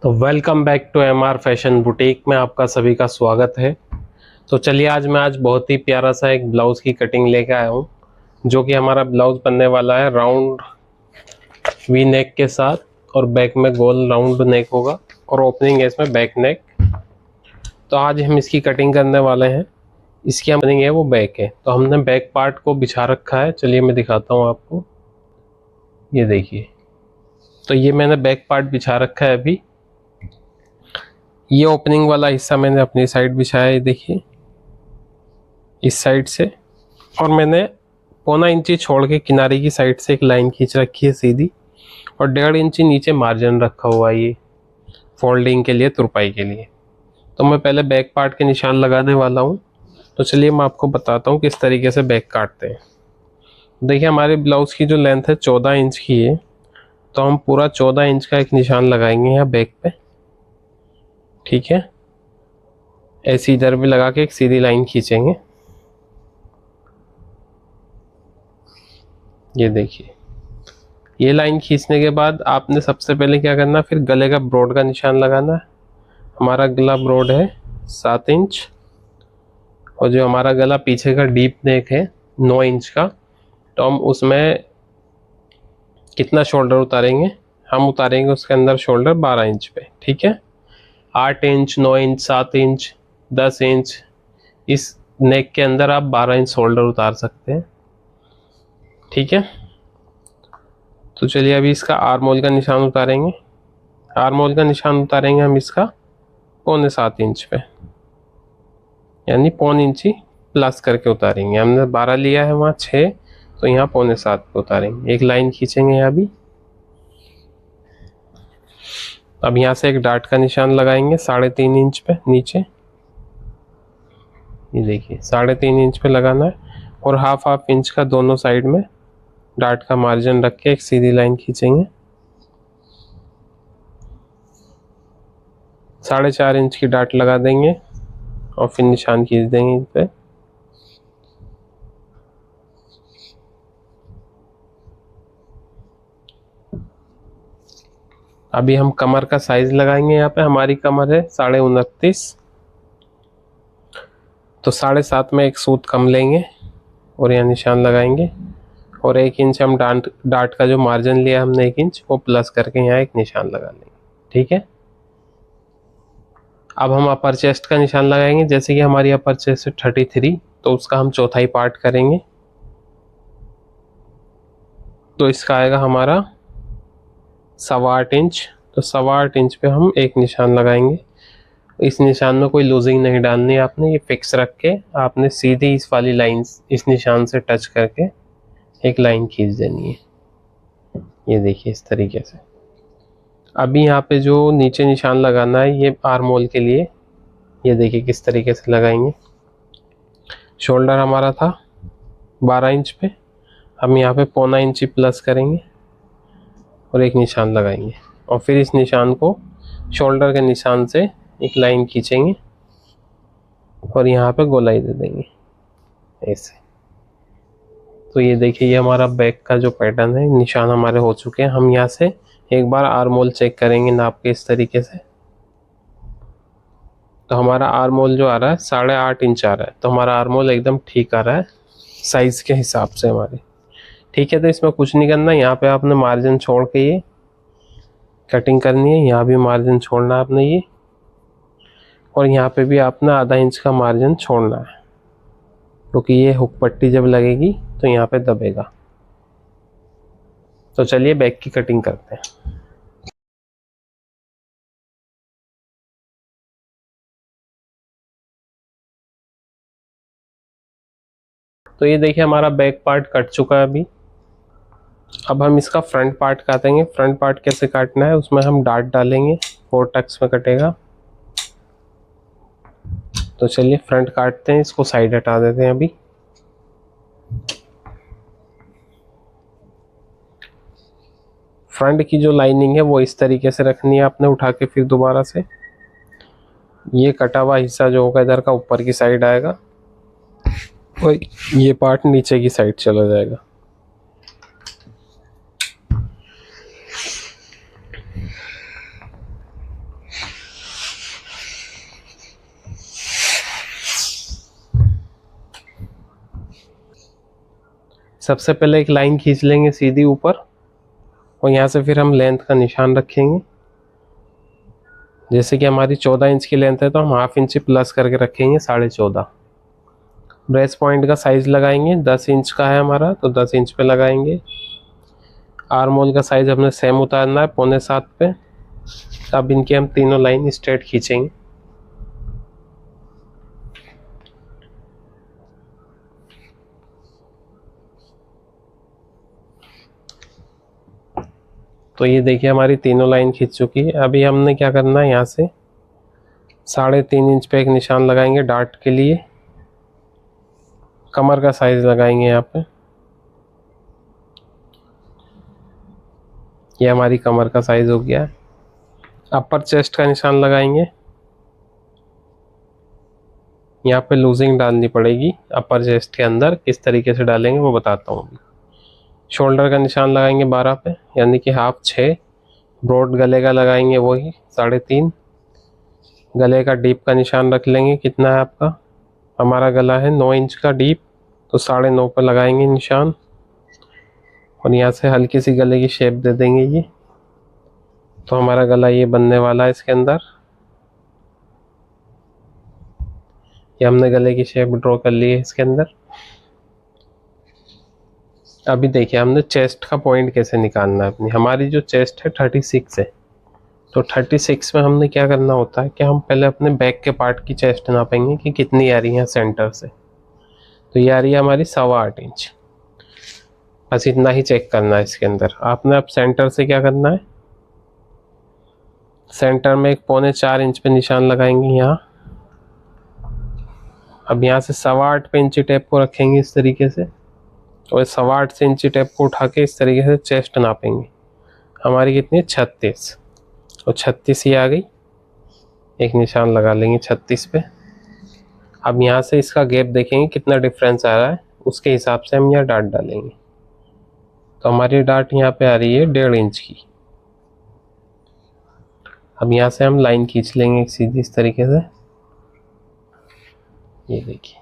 तो welcome back to MR fashion boutique में आपका सभी का स्वागत है। तो चलिए आज बहुत ही प्यारा सा एक ब्लाउज़ की कटिंग लेके आया हूँ, जो कि हमारा ब्लाउज़ बनने वाला है राउंड वी नेक के साथ और बैक में गोल राउंड नेक होगा और ओपनिंग है इसमें बैक नेक। तो आज हम इसकी कटिंग करने वाले हैं। इसकी ओपनिंग है वो बैक है, तो हमने बैक पार्ट को बिछा रखा है। चलिए मैं दिखाता हूँ आपको, ये देखिए। तो ये मैंने बैक पार्ट बिछा रखा है अभी। ये ओपनिंग वाला हिस्सा मैंने अपनी साइड बिछाया है, देखिए इस साइड से, और मैंने 1.25 इंची छोड़ के किनारे की साइड से एक लाइन खींच रखी है सीधी, और 1.5 इंची नीचे मार्जिन रखा हुआ है ये फोल्डिंग के लिए, तुरपाई के लिए। तो मैं पहले बैक पार्ट के निशान लगाने वाला हूँ। तो चलिए मैं आपको बताता हूँ किस तरीके से बैक काटते हैं। देखिए हमारे ब्लाउज़ की जो लेंथ है 14 इंच की है, तो हम पूरा 14 इंच का एक निशान लगाएंगे यहाँ बैक पे, ठीक है। ऐसे इधर भी लगा के एक सीधी लाइन खींचेंगे, ये देखिए। ये लाइन खींचने के बाद आपने सबसे पहले क्या करना, फिर गले का ब्रॉड का निशान लगाना है। हमारा गला ब्रॉड है 7 इंच, और जो हमारा गला पीछे का डीप नेक है 9 इंच का, तो हम उसमें कितना शोल्डर उतारेंगे, हम उतारेंगे उसके अंदर शोल्डर 12 इंच पे, ठीक है। 8 इंच, 9 इंच, 7 इंच, 10 इंच, इस नेक के अंदर आप 12 इंच शोल्डर उतार सकते हैं, ठीक है। तो चलिए अभी इसका आर्म होल का निशान उतारेंगे। आर्म होल का निशान उतारेंगे हम इसका 6.25 इंच पे, यानी 0.25 इंची प्लस करके उतारेंगे। हमने 12 लिया है वहाँ 6, तो यहाँ 6.25 पे उतारेंगे। एक लाइन खींचेंगे यहाँ भी। अब यहाँ से एक डार्ट का निशान लगाएंगे 3.5 इंच पे नीचे, ये देखिए 3.5 इंच पे लगाना है, और हाफ इंच का दोनों साइड में डार्ट का मार्जिन रख के एक सीधी लाइन खींचेंगे। 4.5 इंच की डार्ट लगा देंगे और फिर निशान खींच देंगे इस पे। अभी हम कमर का साइज लगाएंगे। यहाँ पे हमारी कमर है 29.5, तो 7.5 में एक सूत कम लेंगे और यहाँ निशान लगाएंगे, और 1 इंच हम डार्ट का जो मार्जिन लिया हमने 1 इंच, वो प्लस करके यहाँ एक निशान लगा लेंगे, ठीक है। अब हम अपर चेस्ट का निशान लगाएंगे। जैसे कि हमारी अपर चेस्ट है 33, तो उसका हम चौथाई पार्ट करेंगे। तो इसका आएगा हमारा 8.25 इंच, तो 8.25 इंच पे हम एक निशान लगाएंगे। इस निशान में कोई लूजिंग नहीं डालनी है आपने, ये फिक्स रख के आपने सीधी इस वाली लाइन, इस निशान से टच करके एक लाइन खींच देनी है, ये देखिए इस तरीके से। अभी यहाँ पे जो नीचे निशान लगाना है ये आर्म होल के लिए, ये देखिए किस तरीके से लगाएंगे। शोल्डर हमारा था 12 इंच पे, हम यहाँ पे 0.25 इंची प्लस करेंगे और एक निशान लगाएंगे, और फिर इस निशान को शोल्डर के निशान से एक लाइन खींचेंगे और यहाँ पे गोलाई दे देंगे ऐसे। तो ये देखिए ये हमारा बैक का जो पैटर्न है, निशान हमारे हो चुके हैं। हम यहाँ से एक बार आर्म होल चेक करेंगे नाप के इस तरीके से। तो हमारा आर्म होल जो आ रहा है 8.5 इंच आ रहा है, तो हमारा आर्म होल एकदम ठीक आ रहा है साइज के हिसाब से हमारे, ठीक है। तो इसमें कुछ नहीं करना, यहाँ पे आपने मार्जिन छोड़ के ये कटिंग करनी है। यहाँ भी मार्जिन छोड़ना है आपने ये, और यहाँ पे भी आपने आधा इंच का मार्जिन छोड़ना है, क्योंकि ये हुक पट्टी जब लगेगी तो यहाँ पे दबेगा। तो चलिए बैक की कटिंग करते हैं। तो ये देखिए हमारा बैक पार्ट कट चुका है अभी। अब हम इसका फ्रंट पार्ट काटेंगे। फ्रंट पार्ट कैसे काटना है, उसमें हम डार्ट डालेंगे, 4 टक्स में कटेगा। तो चलिए फ्रंट काटते हैं, इसको साइड हटा देते हैं अभी। फ्रंट की जो लाइनिंग है वो इस तरीके से रखनी है आपने उठा के, फिर दोबारा से ये कटा हुआ हिस्सा जो होगा इधर का ऊपर की साइड आएगा, और ये पार्ट नीचे की साइड चला जाएगा। सबसे पहले एक लाइन खींच लेंगे सीधी ऊपर, और यहाँ से फिर हम लेंथ का निशान रखेंगे। जैसे कि हमारी 14 इंच की लेंथ है तो हम हाफ इंच प्लस करके रखेंगे 14.5। ब्रेस पॉइंट का साइज लगाएंगे, 10 इंच का है हमारा तो 10 इंच पे लगाएंगे। आर्म होल का साइज हमने सेम उतारना है 6.25 पे। अब इनकी हम तीनों लाइन स्ट्रेट खींचेंगे। तो ये देखिए हमारी तीनों लाइन खींच चुकी है। अभी हमने क्या करना है, यहाँ से 3.5 इंच पे एक निशान लगाएंगे डार्ट के लिए। कमर का साइज लगाएंगे यहाँ पे, ये हमारी कमर का साइज हो गया। अपर चेस्ट का निशान लगाएंगे, यहाँ पे लूजिंग डालनी पड़ेगी अपर चेस्ट के अंदर, किस तरीके से डालेंगे वो बताता हूँ अभी। शोल्डर का निशान लगाएंगे 12 पे, यानी कि हाफ 6। ब्रॉड गले का लगाएंगे वही 3.5। गले का डीप का निशान रख लेंगे, कितना है आपका, हमारा गला है 9 इंच का डीप, तो 9.5 पर लगाएंगे निशान। और यहाँ से हल्की सी गले की शेप दे देंगे ये, तो हमारा गला ये बनने वाला है इसके अंदर। ये हमने गले की शेप ड्रॉ कर ली है इसके अंदर। अभी देखिए हमने चेस्ट का पॉइंट कैसे निकालना है अपनी। हमारी जो चेस्ट है 36 है, तो 36 में हमने क्या करना होता है कि हम पहले अपने बैक के पार्ट की चेस्ट नापेंगे कि कितनी आ रही है सेंटर से। तो ये आ रही है हमारी 8.25 इंच। बस इतना ही चेक करना है इसके अंदर। आपने अब सेंटर से क्या करना है, सेंटर में एक 4.25 इंच पे निशान लगाएंगे यहाँ। अब यहाँ से 8.25 पे इंची टेप को रखेंगे इस तरीके से, और 8.25 से इंची टेप को उठा के इस तरीके से चेस्ट नापेंगे। हमारी कितनी है 36, और 36 ही आ गई। एक निशान लगा लेंगे 36 पे। अब यहाँ से इसका गैप देखेंगे कितना डिफरेंस आ रहा है, उसके हिसाब से हम यहाँ डाट डालेंगे। तो हमारी डाट यहाँ पे आ रही है 1.5 इंच की। अब यहाँ से हम लाइन खींच लेंगे एक सीधी इस तरीके से। ये देखिए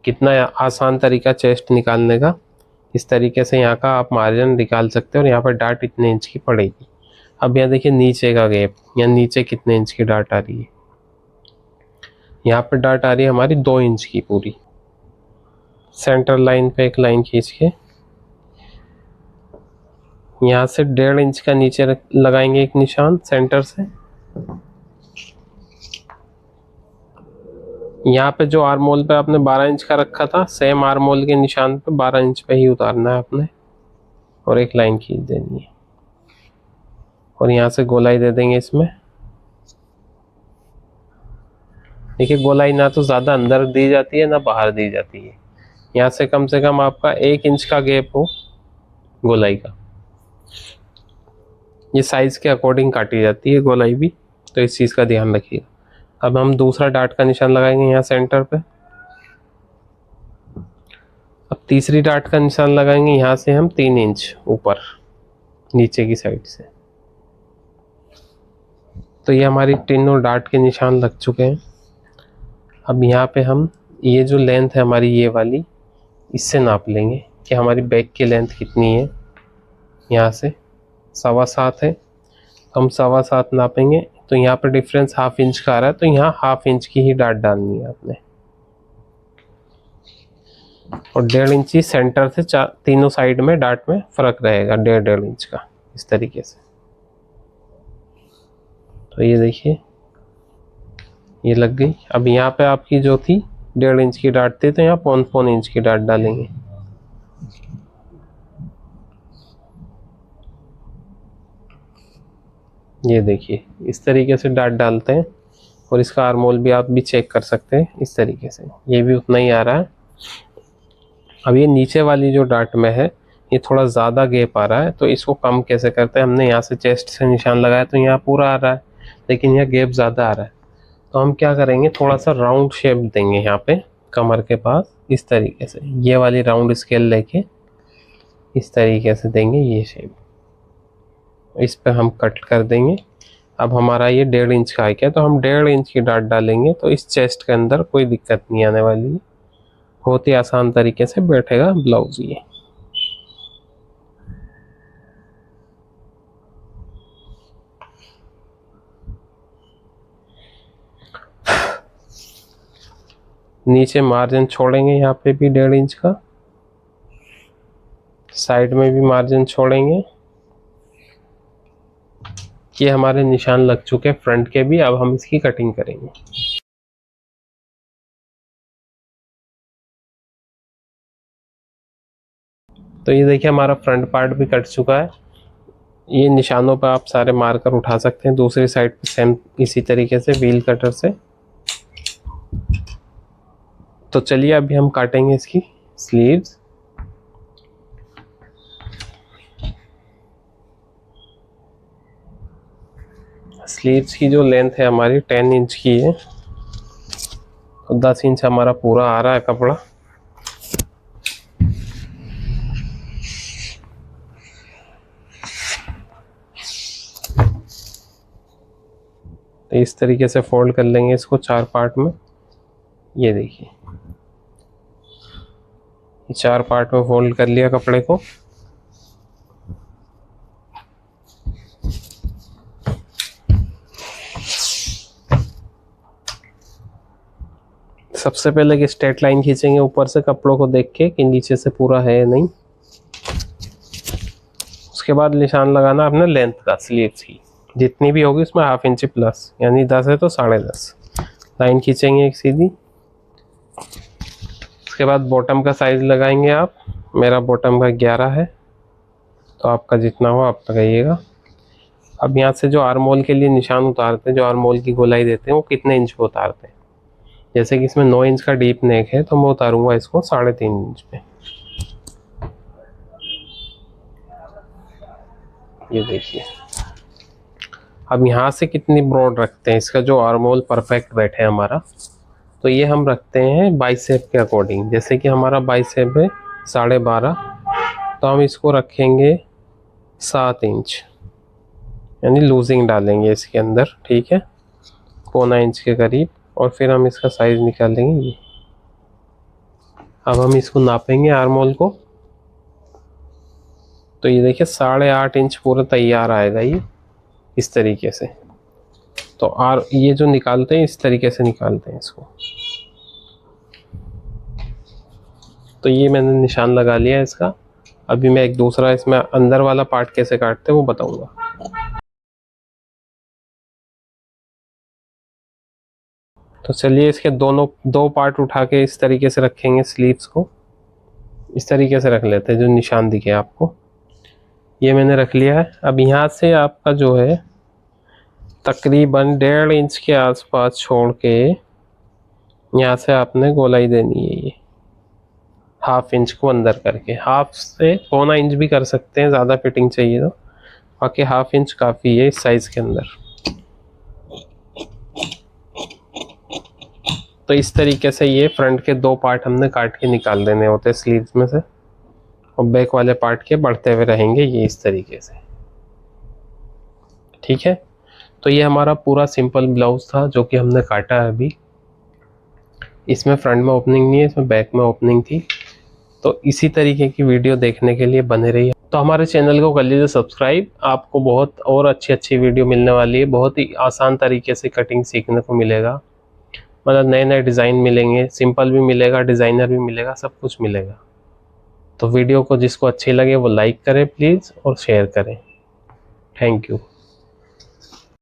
कितना आसान तरीका चेस्ट निकालने का। इस तरीके से यहाँ का आप मार्जिन निकाल सकते हो, और यहाँ पर डाट इतने इंच की पड़ेगी। अब यहाँ देखिए नीचे का गैप, यहाँ नीचे कितने इंच की डाट आ रही है, यहाँ पर डाट आ रही है हमारी 2 इंच की पूरी। सेंटर लाइन पे एक लाइन खींच के यहाँ से 1.5 इंच का नीचे लगाएंगे एक निशान सेंटर से। यहाँ पे जो आर्म होल पे आपने 12 इंच का रखा था, सेम आर्म होल के निशान पे 12 इंच पे ही उतारना है आपने, और एक लाइन खींच देनी है। और यहाँ से गोलाई दे देंगे इसमें। देखिए गोलाई ना तो ज़्यादा अंदर दी जाती है ना बाहर दी जाती है। यहाँ से कम आपका 1 इंच का गैप हो गोलाई का। ये साइज़ के अकॉर्डिंग काटी जाती है गोलाई भी, तो इस चीज़ का ध्यान रखिएगा। अब हम दूसरा डाट का निशान लगाएंगे यहाँ सेंटर पे। अब तीसरी डाट का निशान लगाएंगे यहाँ से हम 3 इंच ऊपर नीचे की साइड से। तो ये हमारी तीनों डाट के निशान लग चुके हैं। अब यहाँ पे हम ये जो लेंथ है हमारी ये वाली, इससे नाप लेंगे कि हमारी बैक की लेंथ कितनी है। यहाँ से 7.25 है, तो हम 7.25 नापेंगे। तो यहाँ पे डिफरेंस हाफ इंच का आ रहा है, तो यहाँ हाफ इंच की ही डाट डालनी है आपने। और 1.5 इंची सेंटर से तीनों साइड में डाट में फर्क रहेगा 1.5 इंच का, इस तरीके से। तो ये देखिए ये लग गई। अब यहाँ पे आपकी जो थी 1.5 इंच की डाट थी, तो यहाँ 1.25 इंच की डाट डालेंगे। ये देखिए इस तरीके से डाट डालते हैं, और इसका आर्म होल भी आप भी चेक कर सकते हैं इस तरीके से। ये भी उतना ही आ रहा है। अब ये नीचे वाली जो डाट में है ये थोड़ा ज़्यादा गैप आ रहा है, तो इसको कम कैसे करते हैं। हमने यहाँ से चेस्ट से निशान लगाया तो यहाँ पूरा आ रहा है, लेकिन यहाँ गैप ज़्यादा आ रहा है। तो हम क्या करेंगे, थोड़ा सा राउंड शेप देंगे यहाँ पे कमर के पास, इस तरीके से। ये वाली राउंड स्केल लेके इस तरीके से देंगे ये शेप, इस पे हम कट कर देंगे। अब हमारा ये 1.5 इंच का है क्या, तो हम 1.5 इंच की डाट डालेंगे, तो इस चेस्ट के अंदर कोई दिक्कत नहीं आने वाली है। बहुत ही आसान तरीके से बैठेगा ब्लाउज ये। नीचे मार्जिन छोड़ेंगे, यहाँ पे भी 1.5 इंच का, साइड में भी मार्जिन छोड़ेंगे। ये हमारे निशान लग चुके हैं फ्रंट के भी। अब हम इसकी कटिंग करेंगे। तो ये देखिए हमारा फ्रंट पार्ट भी कट चुका है। ये निशानों पर आप सारे मार्कर उठा सकते हैं। दूसरी साइड पे सेम इसी तरीके से व्हील कटर से। तो चलिए अभी हम काटेंगे इसकी स्लीव्स। स्लीव्स की जो लेंथ है हमारी 10 इंच की है, तो 10 इंच हमारा पूरा आ रहा है कपड़ा। तो इस तरीके से फोल्ड कर लेंगे इसको 4 पार्ट में। ये देखिए 4 पार्ट में फोल्ड कर लिया कपड़े को। सबसे पहले एक स्ट्रेट लाइन खींचेंगे ऊपर से कपड़ों को देख के कि नीचे से पूरा है या नहीं। उसके बाद निशान लगाना अपने लेंथ का, स्लीव्स की जितनी भी होगी उसमें 1/2 इंच प्लस, यानी 10 है तो 10.5 लाइन खींचेंगे एक सीधी। उसके बाद बॉटम का साइज लगाएंगे आप। मेरा बॉटम का 11 है, तो आपका जितना हो आप लगाइएगा। अब यहाँ से जो आर्म होल के लिए निशान उतारते हैं, जो आर्म होल की गोलाई देते हैं, वो कितने इंच पे उतारते हैं। जैसे कि इसमें 9 इंच का डीप नेक है, तो मैं उतारूंगा इसको 3.5 इंच पे। ये देखिए अब यहाँ से कितनी ब्रॉड रखते हैं, इसका जो आर्म होल परफेक्ट बैठे हमारा, तो ये हम रखते हैं बाइसेप के अकॉर्डिंग। जैसे कि हमारा बाइसेप है 12.5, तो हम इसको रखेंगे 7 इंच, यानी लूजिंग डालेंगे इसके अंदर, ठीक है, 1.25 इंच के करीब। और फिर हम इसका साइज निकालेंगे ये। अब हम इसको नापेंगे आर्म होल को। तो ये देखिए 8.5 इंच पूरा तैयार आएगा ये इस तरीके से। तो ये जो निकालते हैं इस तरीके से निकालते हैं इसको। तो ये मैंने निशान लगा लिया इसका। अभी मैं एक दूसरा इसमें अंदर वाला पार्ट कैसे काटते हैं वो बताऊंगा। तो चलिए इसके दोनों 2 पार्ट उठा के इस तरीके से रखेंगे। स्लीव्स को इस तरीके से रख लेते हैं जो निशान दिखे आपको। ये मैंने रख लिया है। अब यहाँ से आपका जो है तकरीबन 1.5 इंच के आसपास छोड़ के यहाँ से आपने गोलाई देनी है। ये 1/2 इंच को अंदर करके, 1/2 से 1.25 इंच भी कर सकते हैं, ज़्यादा फिटिंग चाहिए तो। बाकी 1/2 इंच काफ़ी है इस साइज़ के अंदर। तो इस तरीके से ये फ्रंट के 2 पार्ट हमने काट के निकाल देने होते हैं स्लीव्स में से, और बैक वाले पार्ट के बढ़ते हुए रहेंगे ये इस तरीके से, ठीक है। तो ये हमारा पूरा सिंपल ब्लाउज था जो कि हमने काटा है अभी। इसमें फ्रंट में ओपनिंग नहीं है, इसमें बैक में ओपनिंग थी। तो इसी तरीके की वीडियो देखने के लिए बने रहिए। तो हमारे चैनल को कर लीजिए सब्सक्राइब। आपको बहुत और अच्छी वीडियो मिलने वाली है। बहुत ही आसान तरीके से कटिंग सीखने को मिलेगा। मतलब नए डिज़ाइन मिलेंगे, सिंपल भी मिलेगा, डिज़ाइनर भी मिलेगा, सब कुछ मिलेगा। तो वीडियो को जिसको अच्छी लगे वो लाइक करें प्लीज़ और शेयर करें। Thank you.